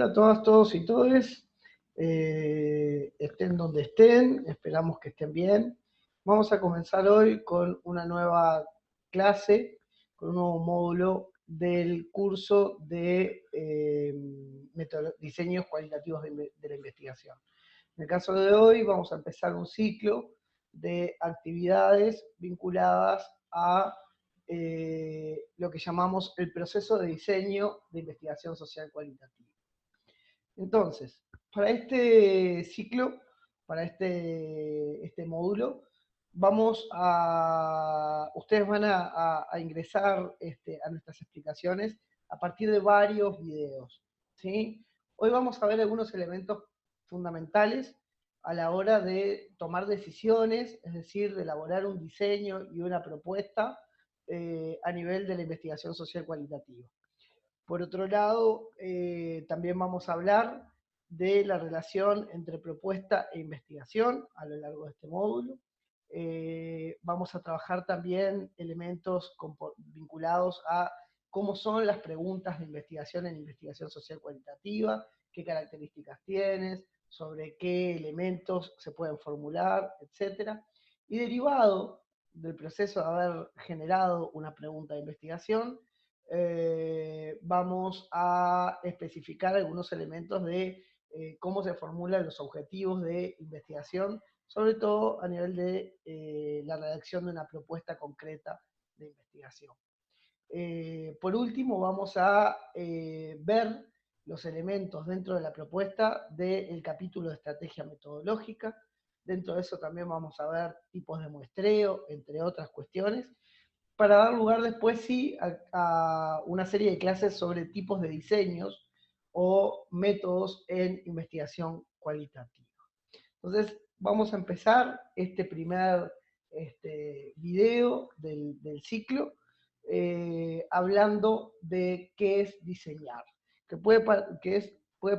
a todas, todos y todes. Estén donde estén, esperamos que estén bien. Vamos a comenzar hoy con una nueva clase, con un nuevo módulo del curso de diseños cualitativos de la investigación. En el caso de hoy vamos a empezar un ciclo de actividades vinculadas a lo que llamamos el proceso de diseño de investigación social cualitativa. Entonces, para este ciclo, para este módulo, ustedes van a ingresar a nuestras explicaciones a partir de varios videos, ¿sí? Hoy vamos a ver algunos elementos fundamentales a la hora de tomar decisiones, es decir, de elaborar un diseño y una propuesta a nivel de la investigación social cualitativa. Por otro lado, también vamos a hablar de la relación entre propuesta e investigación a lo largo de este módulo. Vamos a trabajar también elementos vinculados a cómo son las preguntas de investigación en investigación social cualitativa, qué características tienen, sobre qué elementos se pueden formular, etc. Y derivado del proceso de haber generado una pregunta de investigación, vamos a especificar algunos elementos de cómo se formulan los objetivos de investigación, sobre todo a nivel de la redacción de una propuesta concreta de investigación. Por último, vamos a ver los elementos dentro de la propuesta del capítulo de estrategia metodológica. Dentro de eso también vamos a ver tipos de muestreo, entre otras cuestiones, para dar lugar después sí a una serie de clases sobre tipos de diseños o métodos en investigación cualitativa. Entonces, vamos a empezar este primer video del ciclo hablando de qué es diseñar, que puede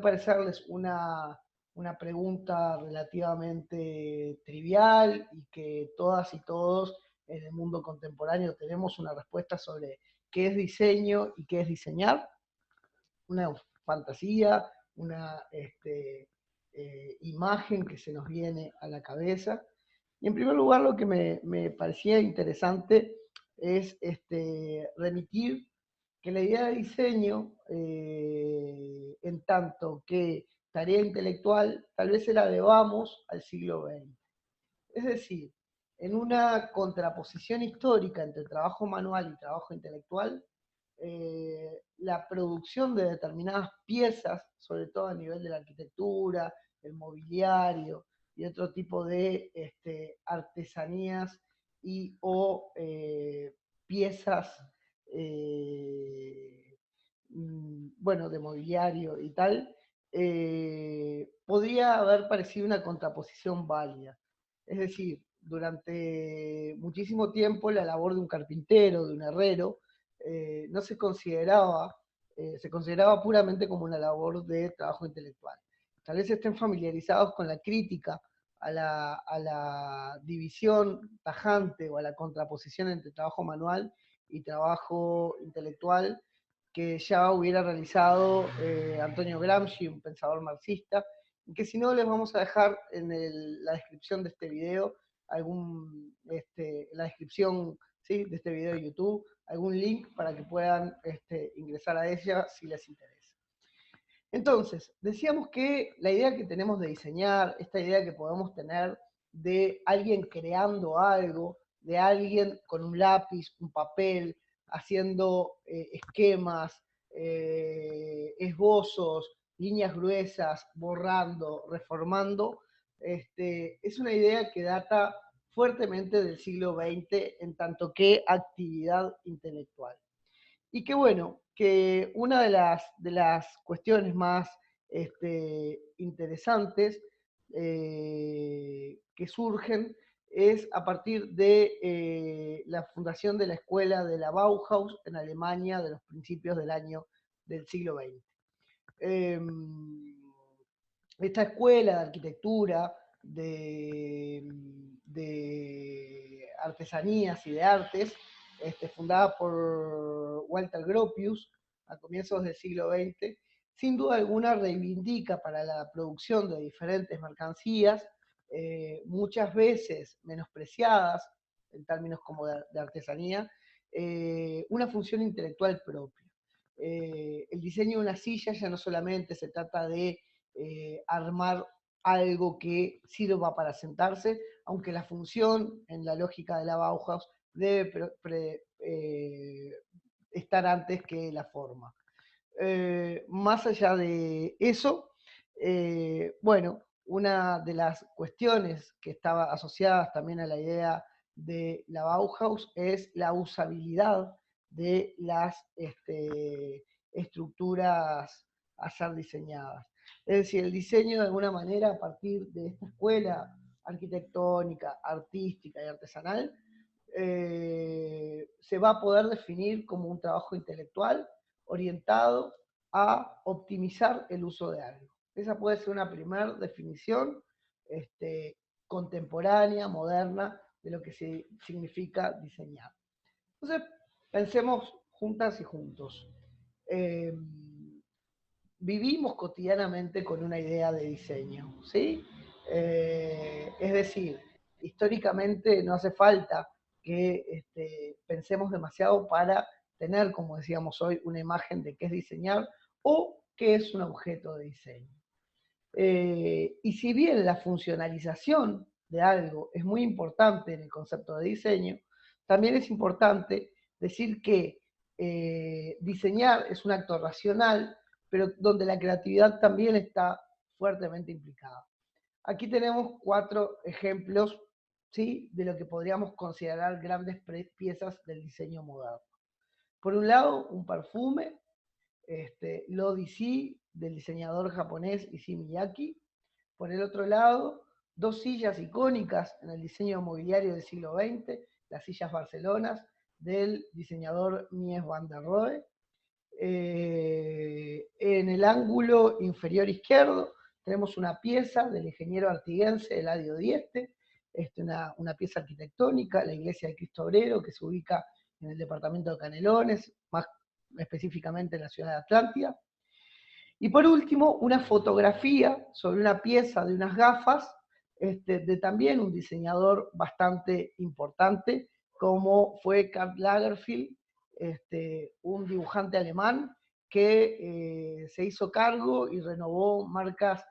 parecerles una pregunta relativamente trivial y que todas y todos en el mundo contemporáneo tenemos una respuesta sobre qué es diseño y qué es diseñar, una fantasía, una imagen que se nos viene a la cabeza. Y en primer lugar, lo que me parecía interesante es remitir que la idea de diseño, en tanto que tarea intelectual, tal vez se la debamos al siglo XX. Es decir, en una contraposición histórica entre trabajo manual y trabajo intelectual, la producción de determinadas piezas, sobre todo a nivel de la arquitectura, el mobiliario y otro tipo de artesanías y o piezas, bueno, de mobiliario y tal, podría haber parecido una contraposición válida. Es decir, durante muchísimo tiempo la labor de un carpintero, de un herrero, no se consideraba, se consideraba puramente como una labor de trabajo intelectual. Tal vez estén familiarizados con la crítica a la división tajante o a la contraposición entre trabajo manual y trabajo intelectual que ya hubiera realizado Antonio Gramsci, un pensador marxista, y que si no les vamos a dejar en la descripción de este video, en la descripción, ¿sí?, de este video de YouTube, algún link para que puedan ingresar a ella si les interesa. Entonces, decíamos que la idea que tenemos de diseñar, esta idea que podemos tener de alguien creando algo, de alguien con un lápiz, un papel, haciendo esquemas, esbozos, líneas gruesas, borrando, reformando, es una idea que data fuertemente del siglo XX en tanto que actividad intelectual. Y que bueno, que una de las cuestiones más interesantes que surgen es a partir de la fundación de la escuela de la Bauhaus en Alemania de los principios del siglo XX. Esta escuela de arquitectura, de artesanías y de artes, fundada por Walter Gropius a comienzos del siglo XX, sin duda alguna reivindica para la producción de diferentes mercancías, muchas veces menospreciadas en términos como de artesanía, una función intelectual propia. El diseño de una silla ya no solamente se trata de armar algo que sirva para sentarse, aunque la función en la lógica de la Bauhaus debe estar antes que la forma. Más allá de eso, bueno, una de las cuestiones que estaba asociadas también a la idea de la Bauhaus es la usabilidad de las estructuras a ser diseñadas. Es decir, el diseño de alguna manera a partir de esta escuela arquitectónica, artística y artesanal, se va a poder definir como un trabajo intelectual orientado a optimizar el uso de algo. Esa puede ser una primera definición contemporánea, moderna, de lo que significa diseñar. Entonces, pensemos juntas y juntos. Eh, Vivimos cotidianamente con una idea de diseño, ¿sí? Es decir, históricamente no hace falta que pensemos demasiado para tener, como decíamos hoy, una imagen de qué es diseñar o qué es un objeto de diseño. Y si bien la funcionalización de algo es muy importante en el concepto de diseño, también es importante decir que diseñar es un acto racional, pero donde la creatividad también está fuertemente implicada. Aquí tenemos 4 ejemplos, ¿sí?, de lo que podríamos considerar grandes piezas del diseño moderno. Por un lado, un perfume, l'Odyssey, del diseñador japonés Issey Miyake. Por el otro lado, 2 sillas icónicas en el diseño mobiliario del siglo XX, las sillas Barcelonas, del diseñador Mies van der Rohe. En el ángulo inferior izquierdo tenemos una pieza del ingeniero artiguense Eladio Dieste, una pieza arquitectónica, la iglesia de Cristo Obrero, que se ubica en el departamento de Canelones, más específicamente en la ciudad de Atlántida. Y por último, una fotografía sobre una pieza de unas gafas de también un diseñador bastante importante, como fue Karl Lagerfeld, un dibujante alemán que se hizo cargo y renovó marcas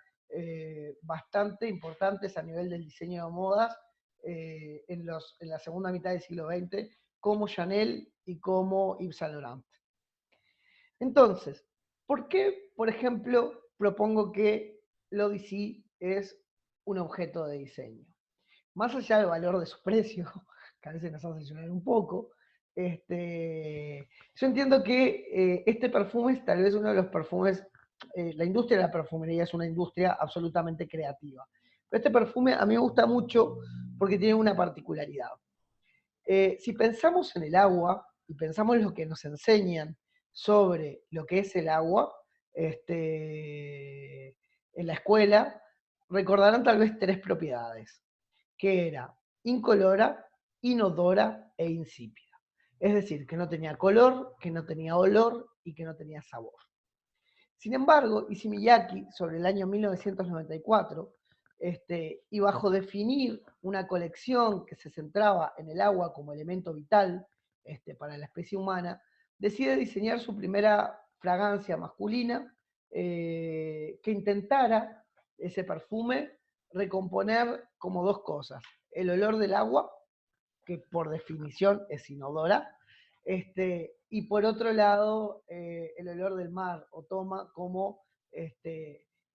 bastante importantes a nivel del diseño de modas en la segunda mitad del siglo XX, como Chanel y como Yves Saint Laurent. Entonces, ¿por qué, por ejemplo, propongo que l'Odyssey es un objeto de diseño? Más allá del valor de su precio, que a veces nos hace llorar un poco, yo entiendo que este perfume es tal vez uno de los perfumes, la industria de la perfumería es una industria absolutamente creativa. Pero este perfume a mí me gusta mucho porque tiene una particularidad. Si pensamos en el agua y pensamos en lo que nos enseñan sobre lo que es el agua en la escuela, recordarán tal vez 3 propiedades, que era incolora, inodora e insípida. Es decir, que no tenía color, que no tenía olor y que no tenía sabor. Sin embargo, Issey Miyake, sobre el año 1994, y bajo definir una colección que se centraba en el agua como elemento vital para la especie humana, decide diseñar su primera fragancia masculina que intentara ese perfume recomponer como 2 cosas: el olor del agua, que por definición es inodora, y por otro lado el olor del mar, o toma como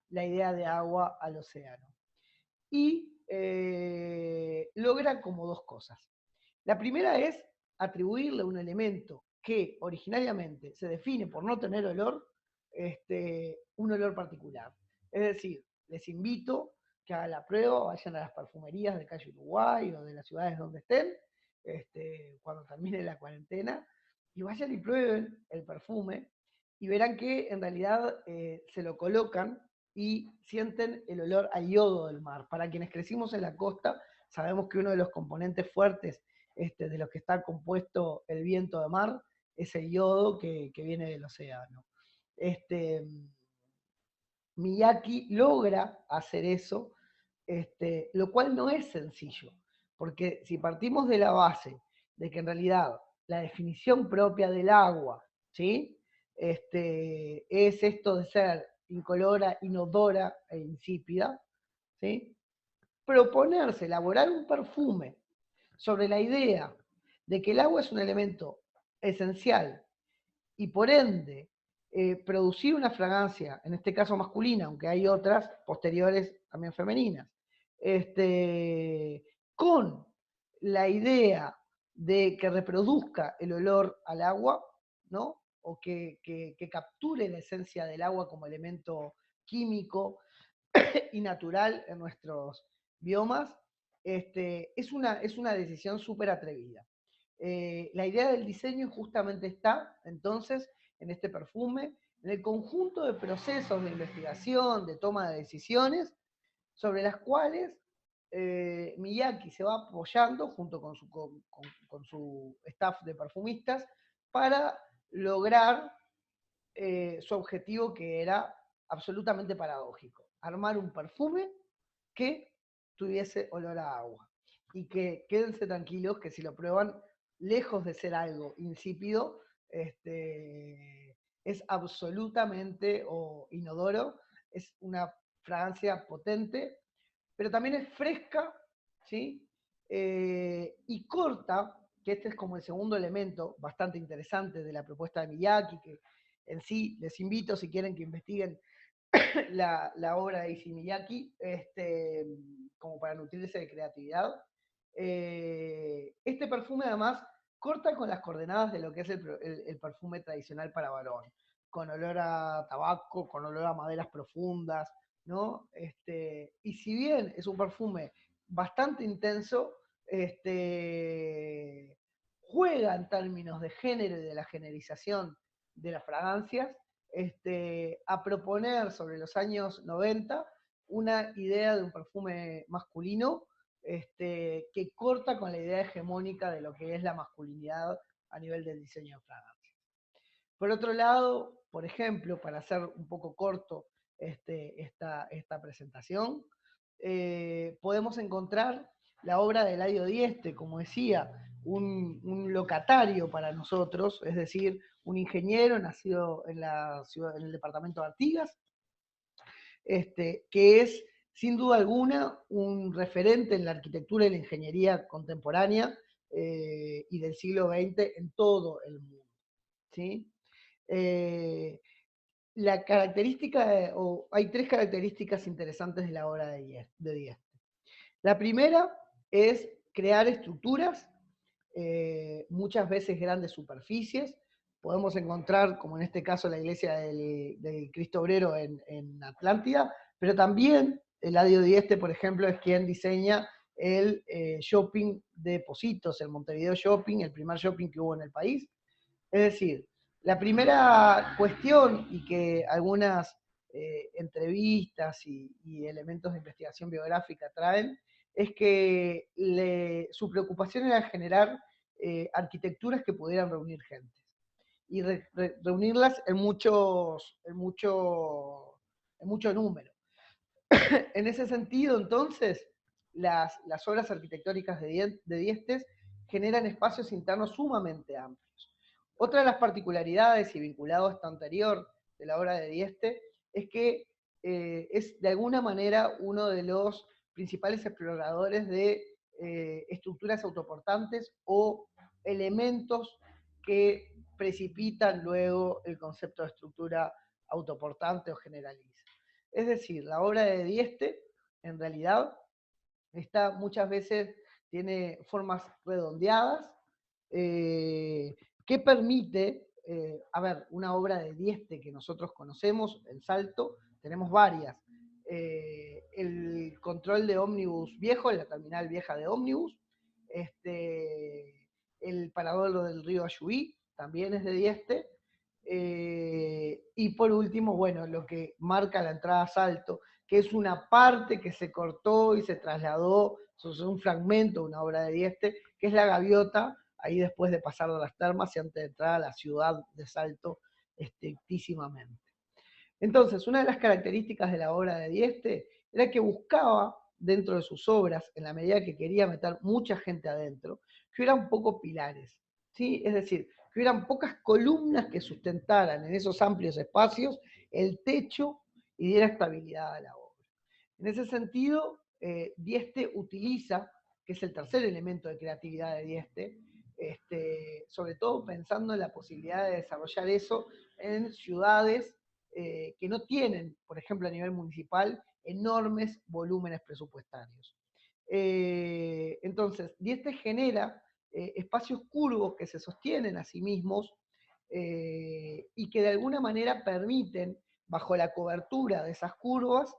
la idea de agua al océano. Y logra como 2 cosas. La primera es atribuirle un elemento que originariamente se define por no tener olor, un olor particular. Es decir, les invito que hagan la prueba, vayan a las perfumerías de calle Uruguay o de las ciudades donde estén, cuando termine la cuarentena, y vayan y prueben el perfume y verán que en realidad se lo colocan y sienten el olor a yodo del mar. Para quienes crecimos en la costa, sabemos que uno de los componentes fuertes de los que está compuesto el viento de mar es el yodo que viene del océano. Miyake logra hacer eso, lo cual no es sencillo, porque si partimos de la base de que en realidad la definición propia del agua, ¿sí? Es esto de ser incolora, inodora e insípida, ¿sí? Proponerse, elaborar un perfume sobre la idea de que el agua es un elemento esencial y por ende producir una fragancia, en este caso masculina, aunque hay otras posteriores también femeninas, con la idea de que reproduzca el olor al agua, ¿no? O que capture la esencia del agua como elemento químico y natural en nuestros biomas, es una decisión súper atrevida. La idea del diseño justamente está, entonces, en este perfume, en el conjunto de procesos de investigación, de toma de decisiones, sobre las cuales Miyake se va apoyando junto con su staff de perfumistas para lograr su objetivo, que era absolutamente paradójico: armar un perfume que tuviese olor a agua. Y que quédense tranquilos que si lo prueban, lejos de ser algo insípido, es absolutamente inodoro, es una fragancia potente, pero también es fresca, ¿sí? Y corta, que este es como el segundo elemento bastante interesante de la propuesta de Miyake, que en sí les invito, si quieren, que investiguen la obra de Issey Miyake, como para nutrirse de creatividad. Este perfume además corta con las coordenadas de lo que es el perfume tradicional para varón, con olor a tabaco, con olor a maderas profundas, ¿no? Y si bien es un perfume bastante intenso, juega en términos de género y de la generización de las fragancias, a proponer sobre los años 90 una idea de un perfume masculino, que corta con la idea hegemónica de lo que es la masculinidad a nivel del diseño de fragancia. Por otro lado, por ejemplo, para hacer un poco corto esta presentación, podemos encontrar la obra de Eladio Dieste, como decía, un locatario para nosotros, es decir, un ingeniero nacido en el departamento de Artigas, que es sin duda alguna un referente en la arquitectura y la ingeniería contemporánea y del siglo XX en todo el mundo, ¿sí? La característica, o hay tres características interesantes de la obra de Dieste. La primera es crear estructuras, muchas veces grandes superficies. Podemos encontrar, como en este caso, la iglesia del Cristo Obrero en Atlántida, pero también Eladio Dieste, por ejemplo, es quien diseña el shopping de Positos, el Montevideo Shopping, el primer shopping que hubo en el país. Es decir, la primera cuestión, y que algunas entrevistas y elementos de investigación biográfica traen, es que su preocupación era generar arquitecturas que pudieran reunir gente y reunirlas en mucho número. En ese sentido, entonces, las obras arquitectónicas de Diestes generan espacios internos sumamente amplios. Otra de las particularidades, y vinculado a esta anterior de la obra de Dieste, es que es de alguna manera uno de los principales exploradores de estructuras autoportantes o elementos que precipitan luego el concepto de estructura autoportante o generaliza. Es decir, la obra de Dieste, en realidad, muchas veces tiene formas redondeadas, que permite, a ver, una obra de Dieste que nosotros conocemos, el Salto, tenemos varias. El control de ómnibus viejo, la terminal vieja de ómnibus, el parador del río Ayuí, también es de Dieste, y por último, bueno, lo que marca la entrada a Salto, que es una parte que se cortó y se trasladó, es un fragmento de una obra de Dieste, que es la gaviota, ahí después de pasar de las termas y antes de entrar a la ciudad de Salto estrictísimamente. Entonces, una de las características de la obra de Dieste era que buscaba, dentro de sus obras, en la medida que quería meter mucha gente adentro, que hubieran pocos pilares, ¿sí? Es decir, que hubieran pocas columnas que sustentaran en esos amplios espacios el techo y diera estabilidad a la obra. En ese sentido, Dieste utiliza, que es el tercer elemento de creatividad de Dieste, sobre todo pensando en la posibilidad de desarrollar eso en ciudades que no tienen, por ejemplo, a nivel municipal, enormes volúmenes presupuestarios. Entonces, Dieste genera espacios curvos que se sostienen a sí mismos y que de alguna manera permiten, bajo la cobertura de esas curvas,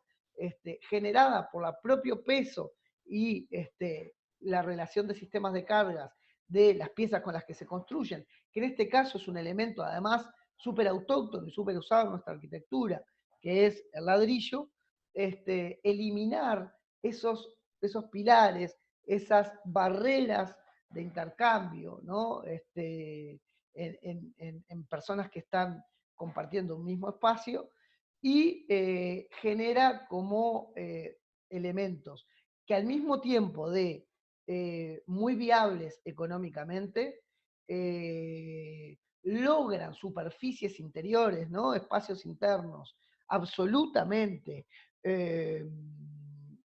generada por el propio peso y la relación de sistemas de cargas de las piezas con las que se construyen, que en este caso es un elemento además súper autóctono y súper usado en nuestra arquitectura, que es el ladrillo, eliminar esos pilares, esas barreras de intercambio, ¿no? En personas que están compartiendo un mismo espacio, y genera como elementos que al mismo tiempo de muy viables económicamente, logran superficies interiores, ¿no? Espacios internos absolutamente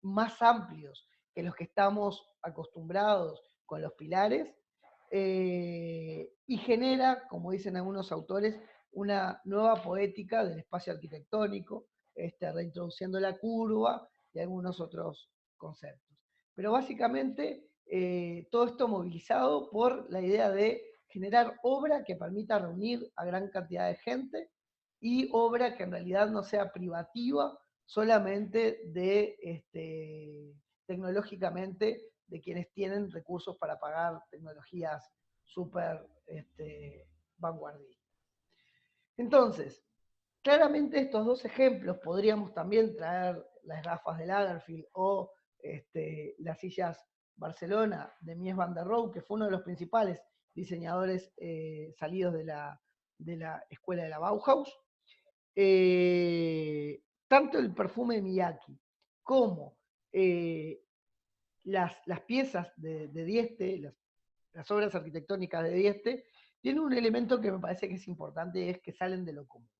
más amplios que los que estamos acostumbrados con los pilares, y genera, como dicen algunos autores, una nueva poética del espacio arquitectónico, reintroduciendo la curva y algunos otros conceptos. Pero básicamente todo esto movilizado por la idea de generar obra que permita reunir a gran cantidad de gente y obra que en realidad no sea privativa solamente de tecnológicamente de quienes tienen recursos para pagar tecnologías súper vanguardistas. Entonces, claramente estos dos ejemplos podríamos también traer las gafas de Lagerfeld o las sillas Barcelona de Mies van der Rohe, que fue uno de los principales diseñadores salidos de la escuela de la Bauhaus. Tanto el perfume de Miyake como las piezas de Dieste, las obras arquitectónicas de Dieste, tienen un elemento que me parece que es importante y es que salen de lo común.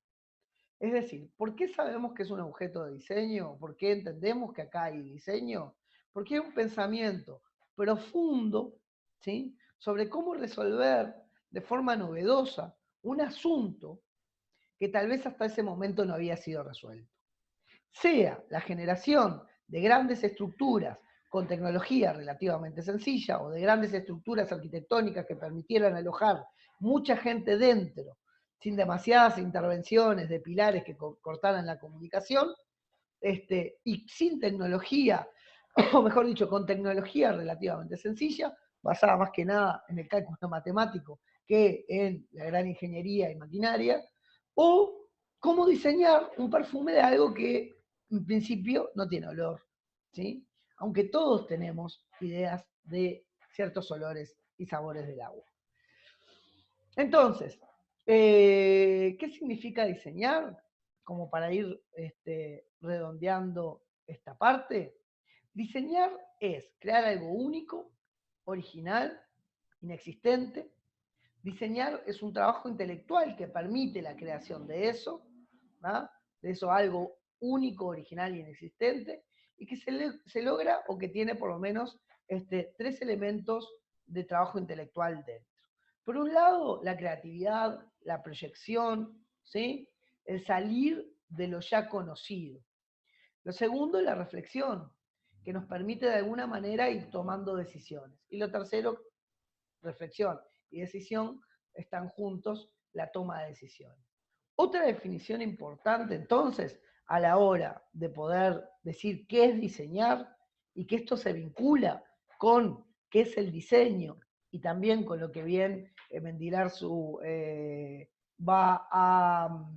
Es decir, ¿por qué sabemos que es un objeto de diseño? ¿Por qué entendemos que acá hay diseño? Porque hay un pensamiento profundo, ¿sí?, sobre cómo resolver de forma novedosa un asunto que tal vez hasta ese momento no había sido resuelto. Sea la generación de grandes estructuras con tecnología relativamente sencilla o de grandes estructuras arquitectónicas que permitieran alojar mucha gente dentro, sin demasiadas intervenciones de pilares que cortaran la comunicación, y sin tecnología, o mejor dicho, con tecnología relativamente sencilla, basada más que nada en el cálculo matemático que en la gran ingeniería y maquinaria, o cómo diseñar un perfume de algo que en principio no tiene olor, ¿sí? Aunque todos tenemos ideas de ciertos olores y sabores del agua. Entonces, ¿qué significa diseñar? Como para ir redondeando esta parte. Diseñar es crear algo único, original, inexistente. Diseñar es un trabajo intelectual que permite la creación de eso, ¿no?, de eso algo único, original y inexistente, y que se logra o que tiene por lo menos tres elementos de trabajo intelectual dentro. Por un lado, la creatividad, la proyección, ¿sí?, el salir de lo ya conocido. Lo segundo, la reflexión, que nos permite de alguna manera ir tomando decisiones. Y lo tercero, reflexión y decisión están juntos, la toma de decisiones. Otra definición importante entonces a la hora de poder decir qué es diseñar y que esto se vincula con qué es el diseño y también con lo que bien Mendilarzu va a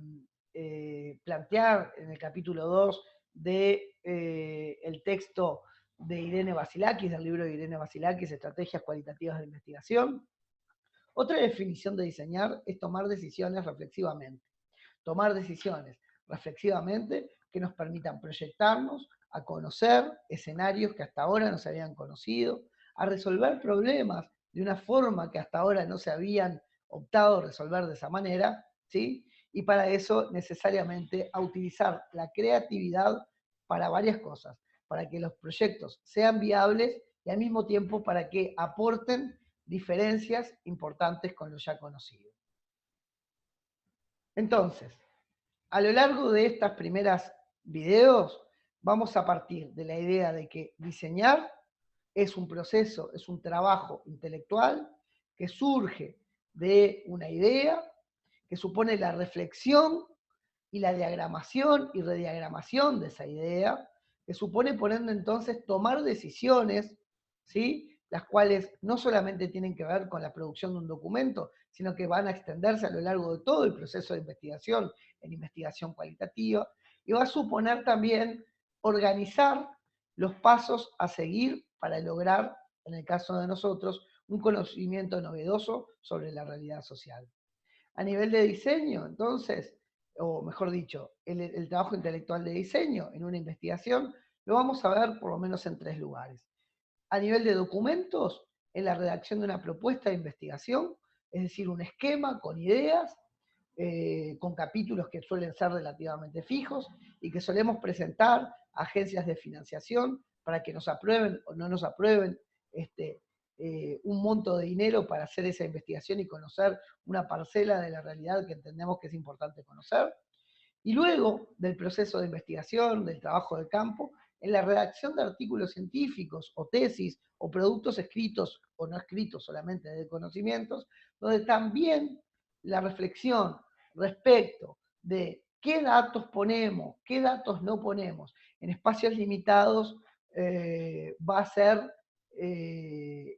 plantear en el capítulo 2 de el texto de Irene Vasilakis, del libro de Irene Vasilakis, Estrategias Cualitativas de Investigación. Otra definición de diseñar es tomar decisiones reflexivamente. Tomar decisiones reflexivamente, que nos permitan proyectarnos, a conocer escenarios que hasta ahora no se habían conocido, a resolver problemas de una forma que hasta ahora no se habían optado a resolver de esa manera, ¿sí? Y para eso necesariamente a utilizar la creatividad para varias cosas, para que los proyectos sean viables y al mismo tiempo para que aporten diferencias importantes con lo ya conocido. Entonces, a lo largo de estas primeras videos, vamos a partir de la idea de que diseñar es un proceso, es un trabajo intelectual que surge de una idea, que supone la reflexión y la diagramación y rediagramación de esa idea, que supone, por ende, entonces, tomar decisiones, ¿sí? Las cuales no solamente tienen que ver con la producción de un documento, sino que van a extenderse a lo largo de todo el proceso de investigación, en investigación cualitativa, y va a suponer también organizar los pasos a seguir para lograr, en el caso de nosotros, un conocimiento novedoso sobre la realidad social. A nivel de diseño, entonces, o mejor dicho, el trabajo intelectual de diseño en una investigación, lo vamos a ver por lo menos en 3 lugares. A nivel de documentos, en la redacción de una propuesta de investigación, es decir, un esquema con ideas, con capítulos que suelen ser relativamente fijos y que solemos presentar a agencias de financiación para que nos aprueben o no nos aprueben un monto de dinero para hacer esa investigación y conocer una parcela de la realidad que entendemos que es importante conocer. Y luego del proceso de investigación, del trabajo de campo, en la redacción de artículos científicos o tesis o productos escritos o no escritos solamente de conocimientos, donde también la reflexión respecto de qué datos ponemos, qué datos no ponemos en espacios limitados va a ser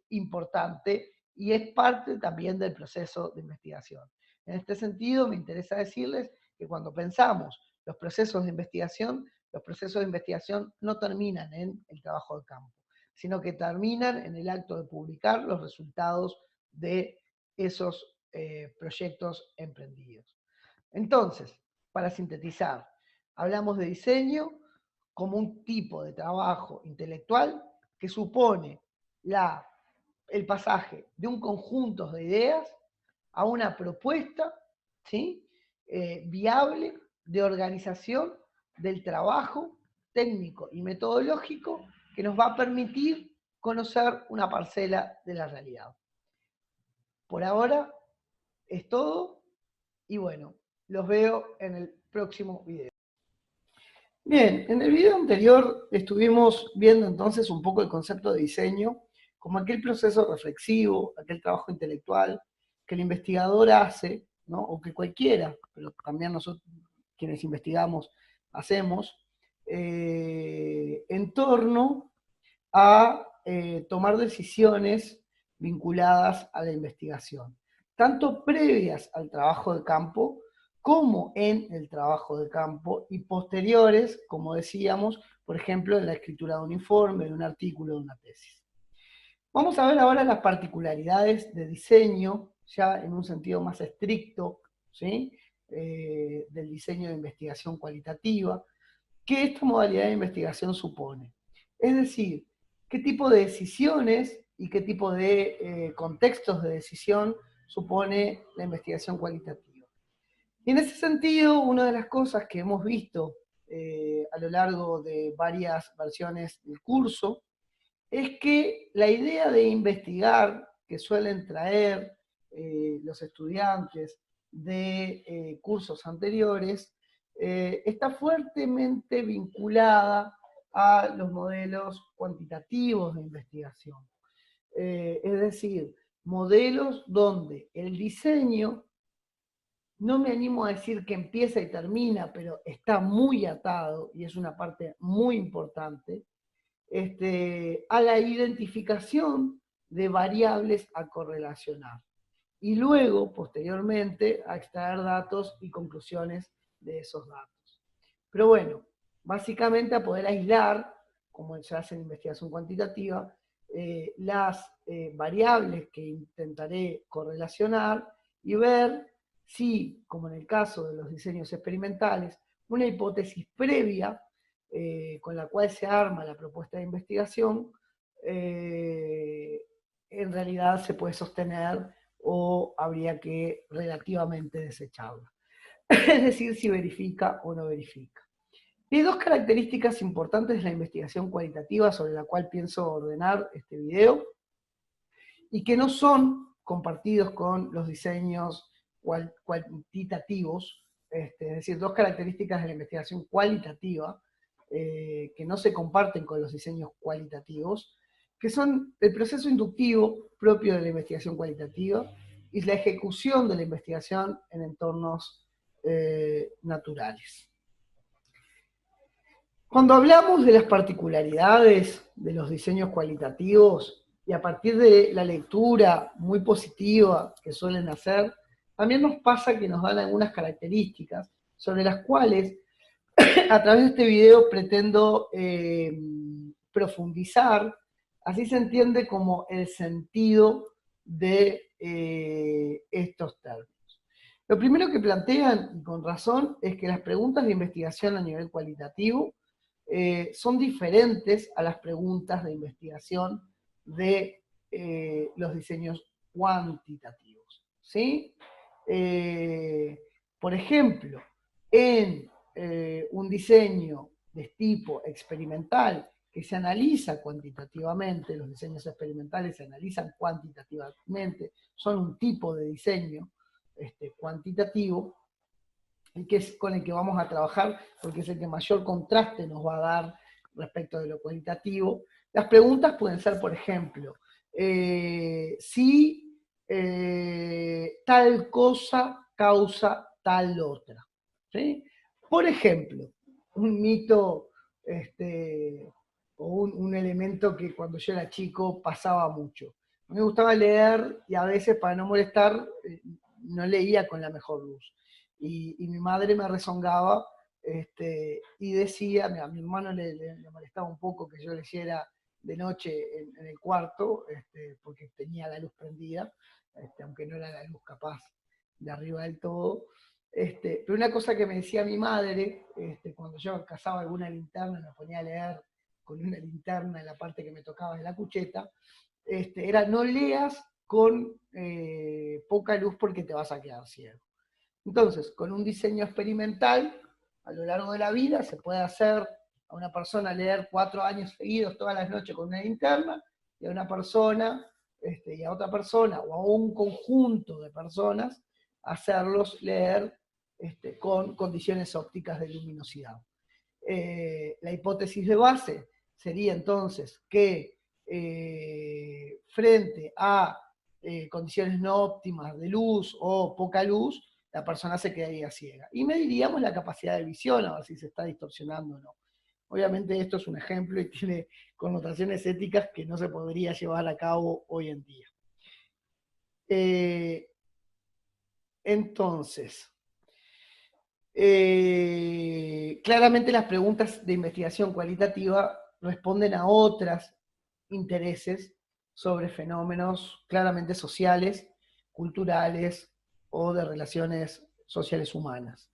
importante y es parte también del proceso de investigación. En este sentido, me interesa decirles que cuando pensamos los procesos de investigación no terminan en el trabajo de campo, sino que terminan en el acto de publicar los resultados de esos proyectos emprendidos. Entonces, para sintetizar, hablamos de diseño como un tipo de trabajo intelectual que supone el pasaje de un conjunto de ideas a una propuesta, ¿sí? Viable de organización del trabajo técnico y metodológico que nos va a permitir conocer una parcela de la realidad. Por ahora es todo y bueno, los veo en el próximo video. Bien, en el video anterior estuvimos viendo entonces un poco el concepto de diseño como aquel proceso reflexivo, aquel trabajo intelectual que el investigador hace, ¿no? O que cualquiera, pero también nosotros quienes investigamos hacemos, en torno a tomar decisiones vinculadas a la investigación, tanto previas al trabajo de campo como en el trabajo de campo y posteriores, como decíamos, por ejemplo, en la escritura de un informe, de un artículo, de una tesis. Vamos a ver ahora las particularidades de diseño, ya en un sentido más estricto, ¿sí? Del diseño de investigación cualitativa, que esta modalidad de investigación supone. Es decir, qué tipo de decisiones y qué tipo de contextos de decisión supone la investigación cualitativa. Y en ese sentido, una de las cosas que hemos visto a lo largo de varias versiones del curso es que la idea de investigar que suelen traer los estudiantes de cursos anteriores está fuertemente vinculada a los modelos cuantitativos de investigación. Es decir, modelos donde el diseño, no me animo a decir que empieza y termina, pero está muy atado y es una parte muy importante, a la identificación de variables a correlacionar. Y luego, posteriormente, a extraer datos y conclusiones de esos datos. Pero bueno, básicamente a poder aislar, como se hace en investigación cuantitativa, las variables que intentaré correlacionar y ver si, como en el caso de los diseños experimentales, una hipótesis previa con la cual se arma la propuesta de investigación, en realidad se puede sostener o habría que relativamente desecharla. Es decir, si verifica o no verifica. Hay dos características importantes de la investigación cualitativa sobre la cual pienso ordenar este video y que no son compartidos con los diseños cuantitativos, es decir, dos características de la investigación cualitativa que no se comparten con los diseños cualitativos, que son el proceso inductivo propio de la investigación cualitativa y la ejecución de la investigación en entornos naturales. Cuando hablamos de las particularidades de los diseños cualitativos, y a partir de la lectura muy positiva que suelen hacer, también nos pasa que nos dan algunas características sobre las cuales a través de este video pretendo profundizar, así se entiende como el sentido de estos términos. Lo primero que plantean, y con razón, es que las preguntas de investigación a nivel cualitativo son diferentes a las preguntas de investigación de los diseños cuantitativos, ¿sí? Por ejemplo, en un diseño de tipo experimental que se analiza cuantitativamente, los diseños experimentales se analizan cuantitativamente, son un tipo de diseño cuantitativo, el que es con el que vamos a trabajar, porque es el que mayor contraste nos va a dar respecto de lo cualitativo. Las preguntas pueden ser, por ejemplo, si tal cosa causa tal otra. ¿Sí? Por ejemplo, un mito o un elemento que cuando yo era chico pasaba mucho. Me gustaba leer y a veces para no molestar no leía con la mejor luz. Y mi madre me rezongaba y decía, a mi hermano le molestaba un poco que yo leyera de noche en el cuarto, porque tenía la luz prendida, aunque no era la luz capaz de arriba del todo. Pero una cosa que me decía mi madre, cuando yo cazaba alguna linterna, me ponía a leer con una linterna en la parte que me tocaba de la cucheta, era no leas con poca luz porque te vas a quedar ciego. Entonces, con un diseño experimental, a lo largo de la vida, se puede hacer a una persona leer 4 años seguidos todas las noches con una linterna, y a una persona, y a otra persona, o a un conjunto de personas, hacerlos leer con condiciones ópticas de luminosidad. La hipótesis de base sería entonces que frente a condiciones no óptimas de luz o poca luz, la persona se quedaría ciega. Y mediríamos la capacidad de visión, a ver si se está distorsionando o no. Obviamente esto es un ejemplo y tiene connotaciones éticas que no se podría llevar a cabo hoy en día. Entonces, claramente las preguntas de investigación cualitativa responden a otros intereses sobre fenómenos claramente sociales, culturales o de relaciones sociales humanas.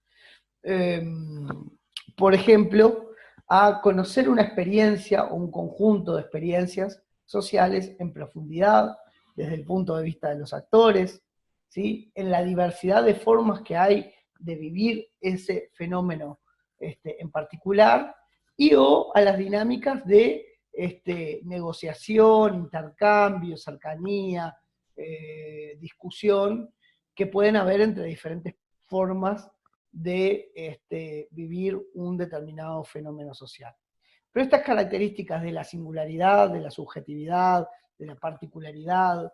Por ejemplo, a conocer una experiencia o un conjunto de experiencias sociales en profundidad, desde el punto de vista de los actores, ¿sí? En la diversidad de formas que hay de vivir ese fenómeno en particular, y o a las dinámicas de negociación, intercambio, cercanía, discusión, que pueden haber entre diferentes formas de vivir un determinado fenómeno social. Pero estas características de la singularidad, de la subjetividad, de la particularidad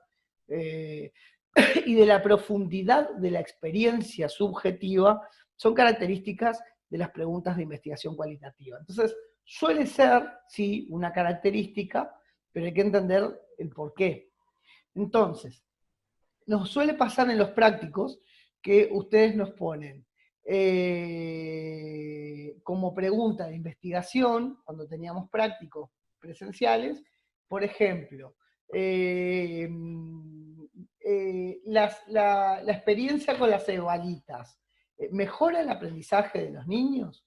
y de la profundidad de la experiencia subjetiva son características de las preguntas de investigación cualitativa. Entonces, suele ser, sí, una característica, pero hay que entender el por qué. Entonces, nos suele pasar en los prácticos que ustedes nos ponen como pregunta de investigación, cuando teníamos prácticos presenciales, por ejemplo, la experiencia con las ceballitas, ¿mejora el aprendizaje de los niños?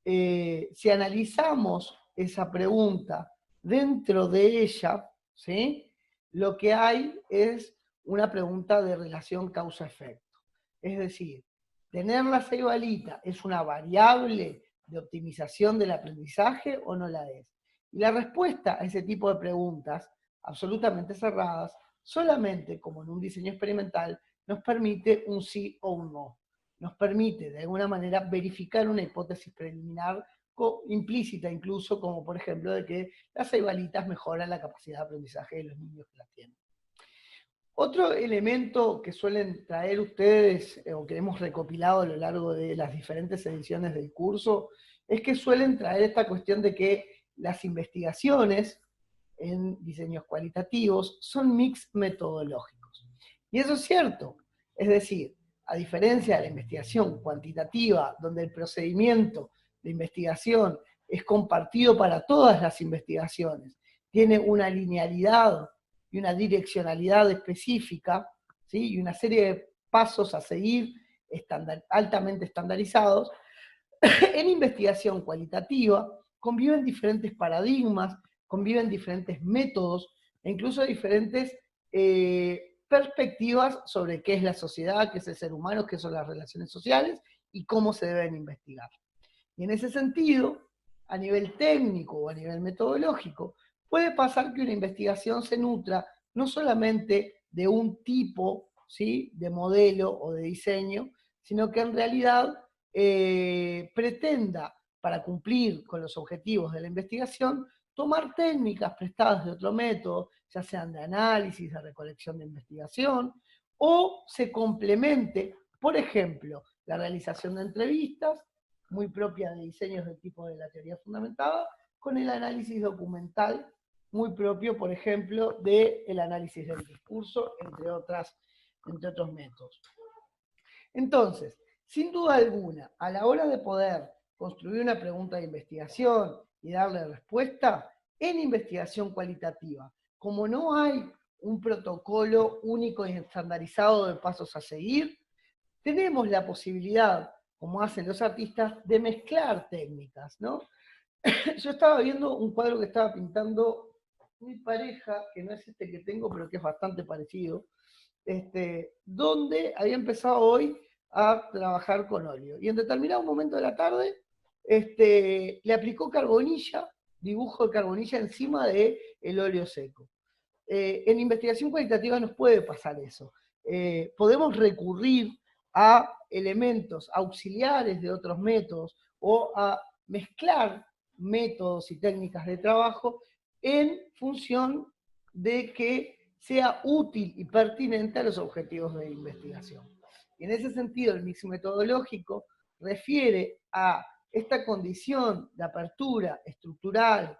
si analizamos esa pregunta dentro de ella, ¿sí? Lo que hay es una pregunta de relación causa-efecto. Es decir, ¿tener la ceibalita es una variable de optimización del aprendizaje o no la es? Y la respuesta a ese tipo de preguntas, absolutamente cerradas, solamente como en un diseño experimental, nos permite un sí o un no. Nos permite, de alguna manera, verificar una hipótesis preliminar implícita incluso, como por ejemplo de que las ceibalitas mejoran la capacidad de aprendizaje de los niños que las tienen. Otro elemento que suelen traer ustedes, o que hemos recopilado a lo largo de las diferentes ediciones del curso, es que suelen traer esta cuestión de que las investigaciones en diseños cualitativos son mix metodológicos. Y eso es cierto. Es decir, a diferencia de la investigación cuantitativa, donde el procedimiento de investigación es compartido para todas las investigaciones, tiene una linealidad y una direccionalidad específica, ¿sí? Y una serie de pasos a seguir altamente estandarizados, en investigación cualitativa conviven diferentes paradigmas, conviven diferentes métodos e incluso diferentes perspectivas sobre qué es la sociedad, qué es el ser humano, qué son las relaciones sociales y cómo se deben investigar. Y en ese sentido, a nivel técnico o a nivel metodológico, puede pasar que una investigación se nutra no solamente de un tipo, ¿sí?, de modelo o de diseño, sino que en realidad pretenda, para cumplir con los objetivos de la investigación, tomar técnicas prestadas de otro método, ya sean de análisis, de recolección de investigación, o se complemente, por ejemplo, la realización de entrevistas, muy propia de diseños del tipo de la teoría fundamentada, con el análisis documental, muy propio, por ejemplo, del análisis del discurso, entre otros métodos. Entonces, sin duda alguna, a la hora de poder construir una pregunta de investigación y darle respuesta, en investigación cualitativa, como no hay un protocolo único y estandarizado de pasos a seguir, tenemos la posibilidad, como hacen los artistas, de mezclar técnicas, ¿no? Yo estaba viendo un cuadro que estaba pintando mi pareja, que no es este que tengo, pero que es bastante parecido, donde había empezado hoy a trabajar con óleo. Y en determinado momento de la tarde, le aplicó carbonilla, dibujo de carbonilla encima del óleo seco. En investigación cualitativa nos puede pasar eso. Podemos recurrir a elementos auxiliares de otros métodos o a mezclar métodos y técnicas de trabajo en función de que sea útil y pertinente a los objetivos de investigación. Y en ese sentido, el mix metodológico refiere a esta condición de apertura estructural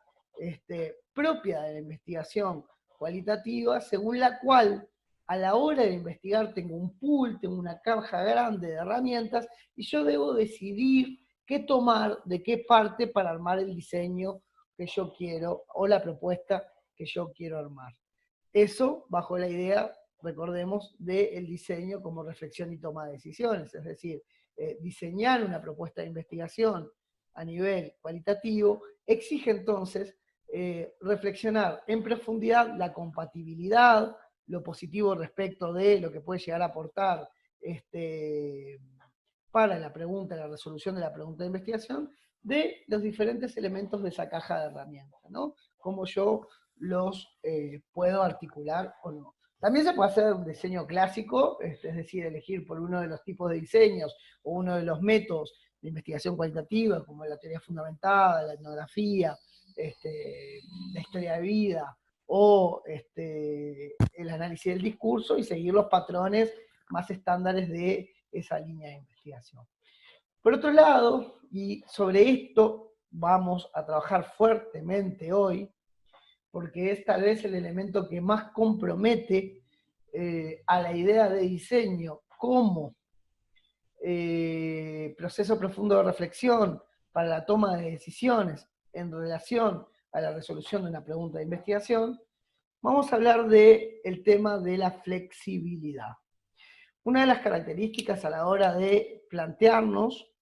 propia de la investigación cualitativa, según la cual a la hora de investigar tengo un pool, tengo una caja grande de herramientas y yo debo decidir qué tomar de qué parte para armar el diseño que yo quiero o la propuesta que yo quiero armar. Eso bajo la idea, recordemos, del diseño como reflexión y toma de decisiones, es decir, diseñar una propuesta de investigación a nivel cualitativo exige entonces reflexionar en profundidad la compatibilidad, lo positivo respecto de lo que puede llegar a aportar para la pregunta, la resolución de la pregunta de investigación, de los diferentes elementos de esa caja de herramientas, ¿no? Cómo yo los puedo articular o no. También se puede hacer un diseño clásico, es decir, elegir por uno de los tipos de diseños o uno de los métodos de investigación cualitativa, como la teoría fundamentada, la etnografía, la historia de vida o el análisis del discurso y seguir los patrones más estándares de esa línea de investigación. Por otro lado, y sobre esto vamos a trabajar fuertemente hoy, porque es tal vez el elemento que más compromete a la idea de diseño como proceso profundo de reflexión para la toma de decisiones en relación a la resolución de una pregunta de investigación, vamos a hablar del tema de la flexibilidad. Una de las características a la hora de plantearnos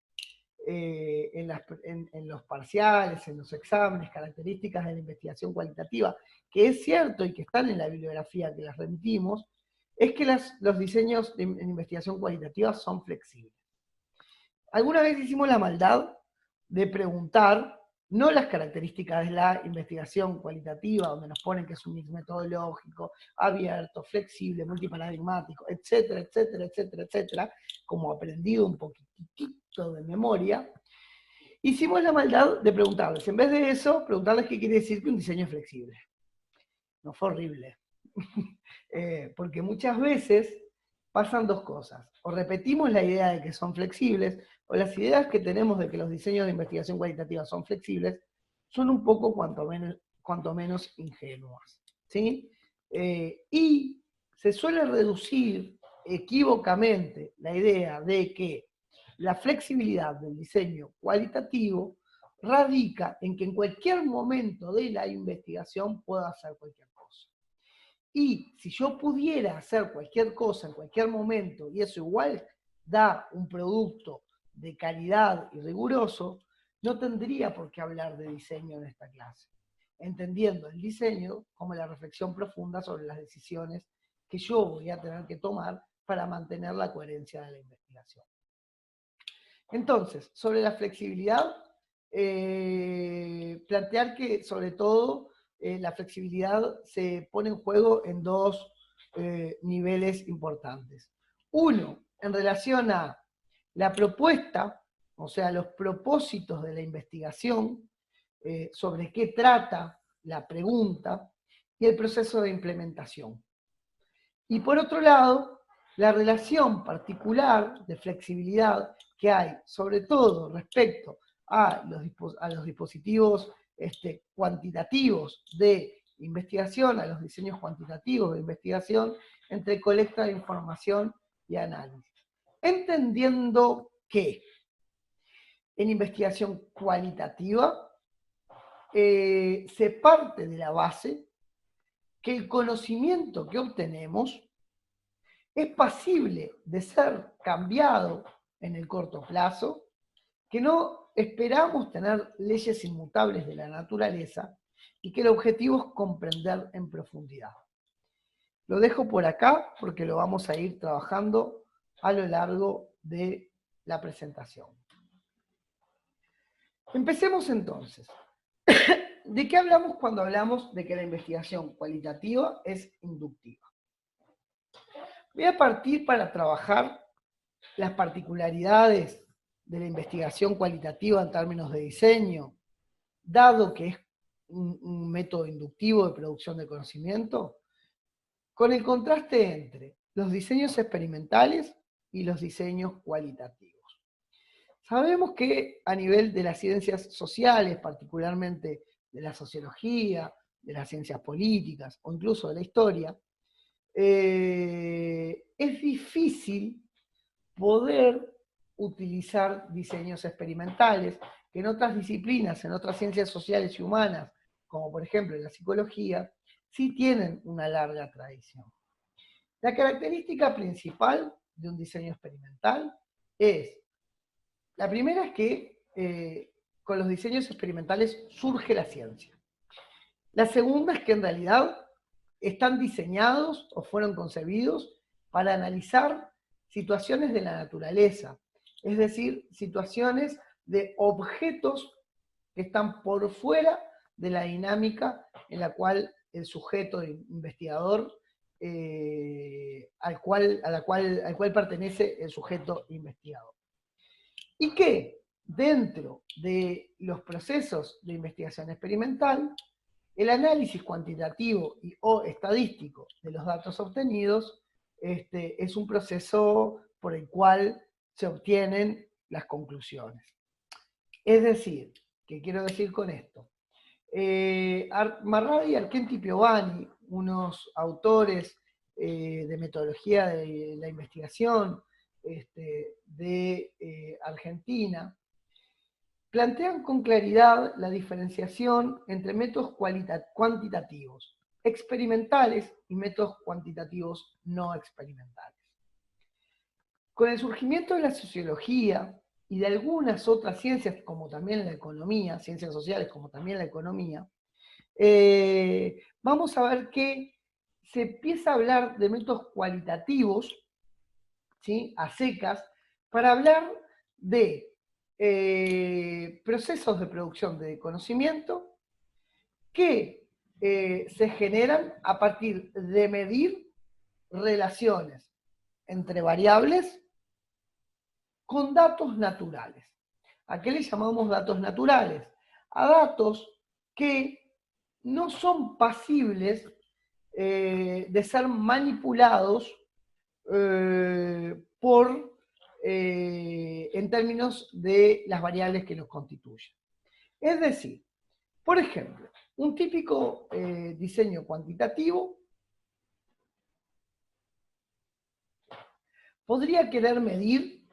en los parciales, en los exámenes, características de la investigación cualitativa, que es cierto y que están en la bibliografía que las remitimos, es que los diseños en investigación cualitativa son flexibles. Alguna vez hicimos la maldad de preguntar, no las características de la investigación cualitativa, donde nos ponen que es un mix metodológico, abierto, flexible, multiparadigmático, etcétera, etcétera, etcétera, etcétera, como aprendido un poquitito de memoria. Hicimos la maldad de preguntarles, en vez de eso, preguntarles qué quiere decir que un diseño es flexible. No fue horrible. Porque muchas veces pasan dos cosas. O repetimos la idea de que son flexibles, o las ideas que tenemos de que los diseños de investigación cualitativa son flexibles, son un poco cuanto menos ingenuas. ¿Sí? Y se suele reducir equívocamente la idea de que la flexibilidad del diseño cualitativo radica en que en cualquier momento de la investigación pueda hacer cualquier cosa. Y si yo pudiera hacer cualquier cosa en cualquier momento, y eso igual da un producto de calidad y riguroso, no tendría por qué hablar de diseño en esta clase, entendiendo el diseño como la reflexión profunda sobre las decisiones que yo voy a tener que tomar para mantener la coherencia de la investigación. Entonces, sobre la flexibilidad, plantear que sobre todo la flexibilidad se pone en juego en dos niveles importantes. Uno, en relación a la propuesta, o sea, los propósitos de la investigación, sobre qué trata la pregunta, y el proceso de implementación. Y por otro lado, la relación particular de flexibilidad que hay, sobre todo respecto a los dispositivos cuantitativos de investigación, a los diseños cuantitativos de investigación, entre colecta de información y análisis. Entendiendo que en investigación cualitativa se parte de la base que el conocimiento que obtenemos es pasible de ser cambiado en el corto plazo, que no esperamos tener leyes inmutables de la naturaleza y que el objetivo es comprender en profundidad. Lo dejo por acá porque lo vamos a ir trabajando a lo largo de la presentación. Empecemos entonces. ¿De qué hablamos cuando hablamos de que la investigación cualitativa es inductiva? Voy a partir para trabajar las particularidades de la investigación cualitativa en términos de diseño, dado que es un método inductivo de producción de conocimiento, con el contraste entre los diseños experimentales y los diseños cualitativos. Sabemos que a nivel de las ciencias sociales, particularmente de la sociología, de las ciencias políticas o incluso de la historia, es difícil poder utilizar diseños experimentales, que en otras disciplinas, en otras ciencias sociales y humanas, como por ejemplo en la psicología, sí tienen una larga tradición. La característica principal de un diseño experimental es, la primera es que con los diseños experimentales surge la ciencia. La segunda es que en realidad están diseñados o fueron concebidos para analizar situaciones de la naturaleza, es decir, situaciones de objetos que están por fuera de la dinámica en la cual el sujeto investigador, al cual pertenece el sujeto investigador. Y que dentro de los procesos de investigación experimental, el análisis cuantitativo o estadístico de los datos obtenidos es un proceso por el cual se obtienen las conclusiones. Es decir, ¿qué quiero decir con esto? Marradi y Argenti Piovani, unos autores de metodología de la investigación de Argentina, plantean con claridad la diferenciación entre métodos cuantitativos experimentales y métodos cuantitativos no experimentales. Con el surgimiento de la sociología y de algunas otras ciencias, como también la economía, ciencias sociales como también la economía, vamos a ver que se empieza a hablar de métodos cualitativos, ¿sí? A secas, para hablar de procesos de producción de conocimiento que se generan a partir de medir relaciones entre variables con datos naturales. ¿A qué le llamamos datos naturales? A datos que no son pasibles de ser manipulados en términos de las variables que los constituyen. Es decir, por ejemplo, un típico diseño cuantitativo podría querer medir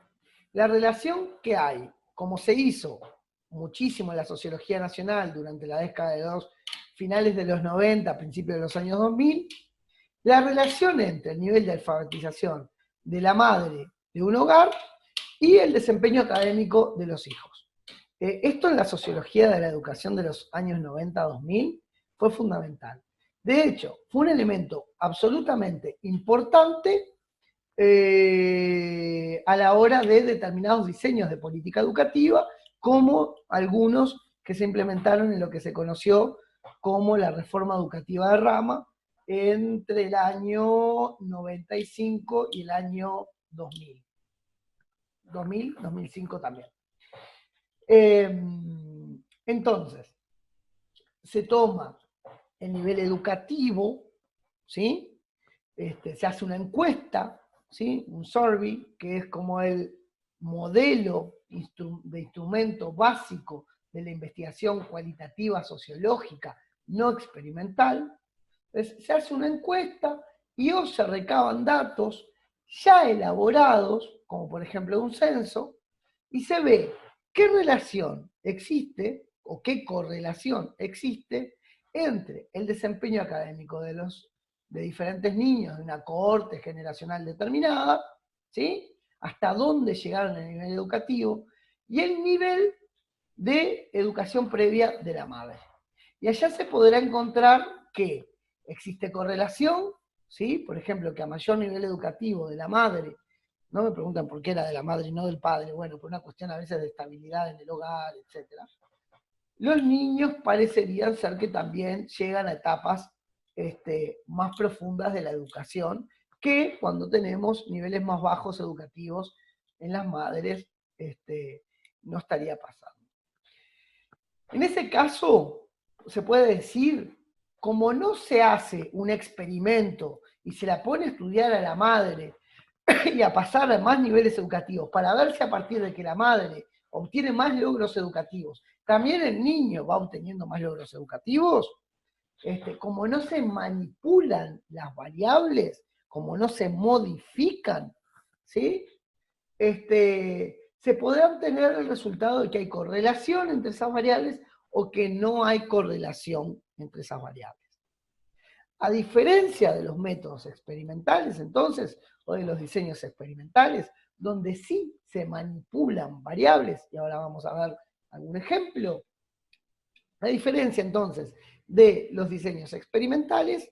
la relación que hay, como se hizo muchísimo en la sociología nacional durante la década de los finales de los 90, principios de los años 2000, la relación entre el nivel de alfabetización de la madre de un hogar y el desempeño académico de los hijos. Esto en la sociología de la educación de los años 90-2000 fue fundamental. De hecho, fue un elemento absolutamente importante a la hora de determinados diseños de política educativa, como algunos que se implementaron en lo que se conoció como la reforma educativa de Rama entre el año 95 y el año 2000. 2000, 2005 también. Entonces, se toma el nivel educativo, ¿sí? Se hace una encuesta, ¿sí? Un survey, que es como el modelo de instrumento básico de la investigación cualitativa sociológica no experimental. Entonces, se hace una encuesta y o se recaban datos ya elaborados, como por ejemplo un censo, y se ve qué relación existe o qué correlación existe entre el desempeño académico de diferentes niños de una cohorte generacional determinada, ¿sí? Hasta dónde llegaron en el nivel educativo, y el nivel de educación previa de la madre. Y allá se podrá encontrar que existe correlación, ¿sí? Por ejemplo, que a mayor nivel educativo de la madre, no me preguntan por qué era de la madre y no del padre, bueno, por una cuestión a veces de estabilidad en el hogar, etc. Los niños parecerían ser que también llegan a etapas más profundas de la educación que cuando tenemos niveles más bajos educativos en las madres, no estaría pasando. En ese caso, se puede decir, como no se hace un experimento y se la pone a estudiar a la madre y a pasar a más niveles educativos para ver si a partir de que la madre obtiene más logros educativos, también el niño va obteniendo más logros educativos, como no se manipulan las variables, como no se modifican, ¿sí? Se podrá obtener el resultado de que hay correlación entre esas variables o que no hay correlación entre esas variables. A diferencia de los métodos experimentales, entonces, o de los diseños experimentales, donde sí se manipulan variables, y ahora vamos a ver algún ejemplo, a diferencia entonces de los diseños experimentales,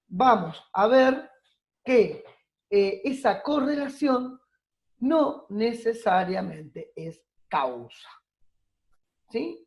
vamos a ver que esa correlación no necesariamente es causa. ¿Sí?